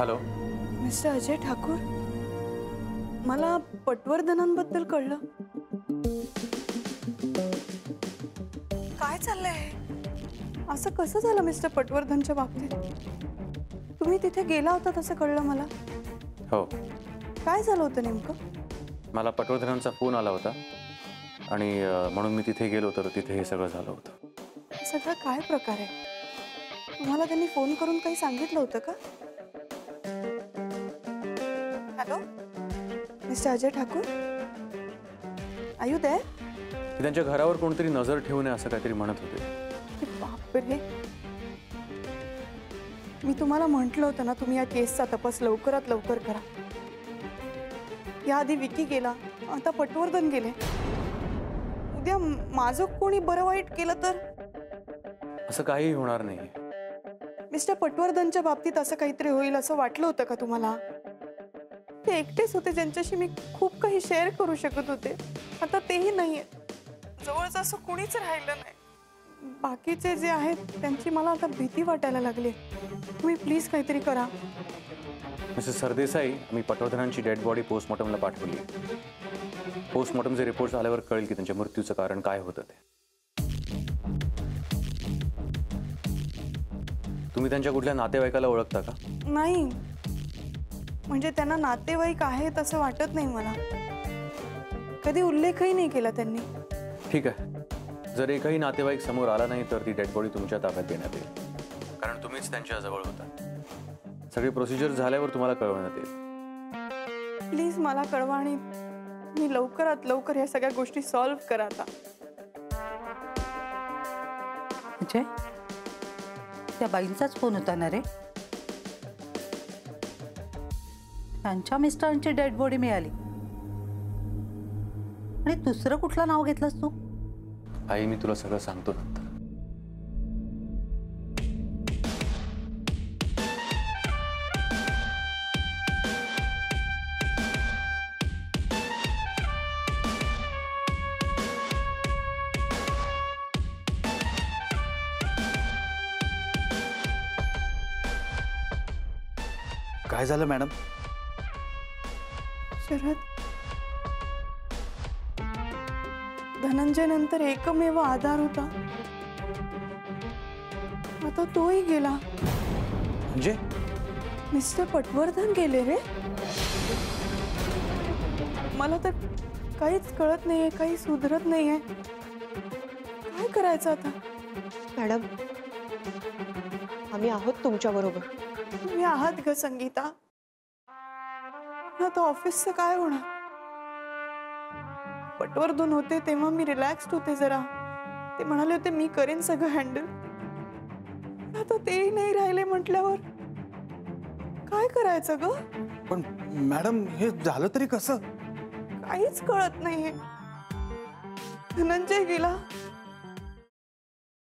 Hello mister Ajay Thakur, मला पटवर्धनांबद्दल कळलं. काय चाललंय? असं कसं झालं मिस्टर पटवर्धनच्या बाबतीत? तुम्ही तिथे गेला होता असं कळलं मला. हो. काय झालं होतं नेमकं? मला पटवर्धनांचा फोन आला होता आणि म्हणून मी तिथे गेलो तर तिथे हे सगळं झालं होतं. सगळं काय प्रकार आहे? तुम्हाला त्यांनी फोन करून काही सांगितलं होतं का? Hello mister Ajay Thakur, are you there? त्यांच्या घरावर कोणतरी नजर ठेवू नये असं काहीतरी म्हणत होते. बापरे, मी तुम्हाला म्हटलं होतं ना तुम्ही या केसचा तपास लवकरात लवकर करा. याआधी विकी गेला, आता पटवर्धन गेले. उद्या माझं कोणी बरं वाईट केलं तर? असं काही होणार नाही. मिस्टर पटवर्धनच्या बाबतीत असं काहीतरी होईल असं वाटलं होतं का तुम्हाला? ते एकटेच होते ज्यांच्याशी मी खूप काही शेअर करू शकत होते. आता तेही नाहीये. जवळच असं कुणीच राहिलं नाही. बाकीचे जे आहेत त्यांची मला आता भीती वाटायला लागली. तुम्ही प्लीज काहीतरी करा. मिसेस सरदेसाई, मी पटवर्धनांची डेड बॉडी पोस्टमॉर्टमला पाठवली. पोस्टमॉर्टमचे रिपोर्ट्स आल्यावर कळेल की त्यांच्या मृत्यूचं कारण काय होतं ते. तुम्ही त्यांच्या कुठल्या नातेवाईकाला ओळखता का? नाही, म्हणजे त्यांना नातेवाईक आहेत असं वाटत नाही मला. कधी उल्लेखही नाही केला त्यांनी. ठीक आहे, जर एकही नातेवाईक समोर आला नाही तर ती डेड बॉडी तुमच्या ताब्यात देण्यात येईल, कारण तुम्हीच त्यांच्या जवळ होता. सगळी प्रोसिजर झाल्यावर तुम्हाला कळवण्यात येईल. प्लीज मला कळवा आणि मी लवकरात लवकर या सगळ्या गोष्टी सॉल्व्ह करा. आता अजय, त्या बाईंचाच फोन होता ना रे? त्यांच्या मिस्टरांची डेड बॉडी मिळाली आणि दुसरं कुठलं नाव घेतलंस तू? आई, मी तुला सगळं सांगतो नंतर. काय झालं मॅडम? शरद, धनंजय नंतर एकमेव आधार होता, आता तोही गेला. म्हणजे मिस्टर पटवर्धन गेले रे? मला तर काहीच कळत नाहीये, काही सुधरत नाहीये. काय करायचं आता? मॅडम, आम्ही आहोत तुमच्या बरोबर. तुम्ही आहात ग संगीता. आता ऑफिसचं काय होणार? पटवर्धन होते तेव्हा मी रिलॅक्स्ड होते जरा. ते म्हणाले होते मी करेन सगळं हँडल. आता तेही नाही राहिले म्हटल्यावर काय करायचं ग? पण मॅडम, हे झालं तरी कसं? काहीच कळत नाहीये. धनंजय गेला.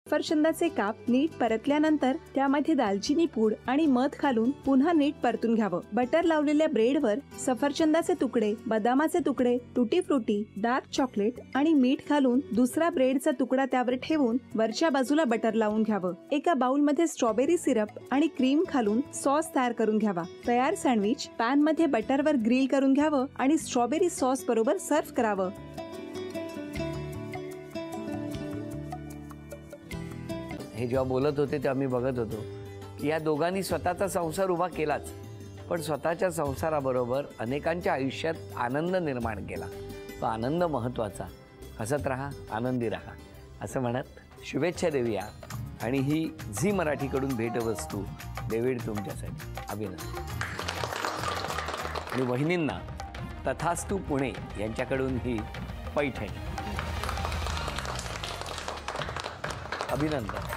सफरचंदाचे काप नीट परतल्यानंतर त्यामध्ये दालचिनी पूड आणि मध घालून पुन्हा नीट परतून घ्यावं. बटर लावलेल्या ब्रेडवर सफरचंदाचे तुकडे, बदामाचे तुकडे, टुटी फ्रुटी, डार्क चॉकलेट आणि मीठ घालून दुसरा ब्रेडचा तुकडा त्यावर ठेवून वरच्या बाजूला बटर लावून घ्यावं. एका बाउलमध्ये स्ट्रॉबेरी सिरप आणि क्रीम घालून सॉस तयार करून घ्यावा. तयार सँडविच पॅन मध्ये बटरवर ग्रिल करून घ्यावं आणि स्ट्रॉबेरी सॉस बरोबर सर्व्ह करावं. हे जेव्हा बोलत होते तेव्हा मी बघत होतो की या दोघांनी स्वतःचा संसार उभा केलाच, पण स्वतःच्या संसाराबरोबर अनेकांच्या आयुष्यात आनंद निर्माण केला. तो आनंद महत्त्वाचा. हसत राहा, आनंदी राहा असं म्हणत शुभेच्छा देऊया. आणि ही झी मराठीकडून भेटवस्तू डेव्हिड तुमच्यासाठी. अभिनंदन. आणि वहिनींना तथास्तू पुणे यांच्याकडून ही पैठणी. अभिनंदन.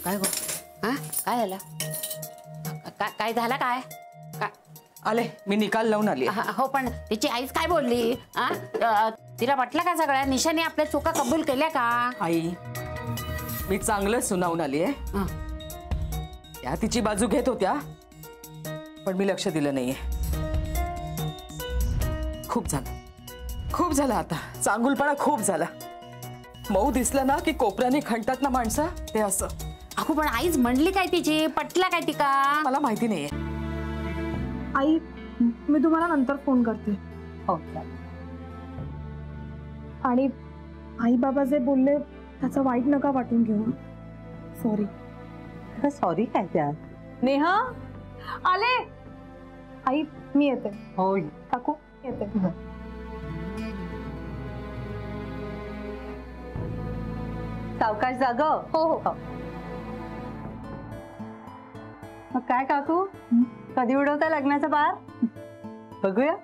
काय गो? हा, काय झालं? काय झालं? काय आले, मी निकाल लावून आली. हो, पण तिची आईच काय बोलली? तिला वाटलं का सगळ्या निशाने आपल्या चुका कबूल केल्या का? आई, मी चांगलं सुनावून आली आहे. त्या तिची बाजू घेत होत्या, पण मी लक्ष दिलं नाहीये. खूप झालं आता. चांगुलपणा खूप झाला. मऊ दिसलं ना की कोपऱ्याने खणतात ना माणसं, ते असं. अगो पण आईच म्हणली काय तिची, पटला काय तिका? मला माहिती नाहीये. आई मी तुम्हाला नंतर फोन करते. हो आणि आई बाबा जे बोलले त्याचं वाईट नका वाटून घेऊ. सॉरी. सॉरी काय त्या? नेहा आले. आई मी येते. हो काकू येते. सावकाश जाग. हो हो. मग काय काकू, कधी उडवता लग्नाचा बार? बघूया.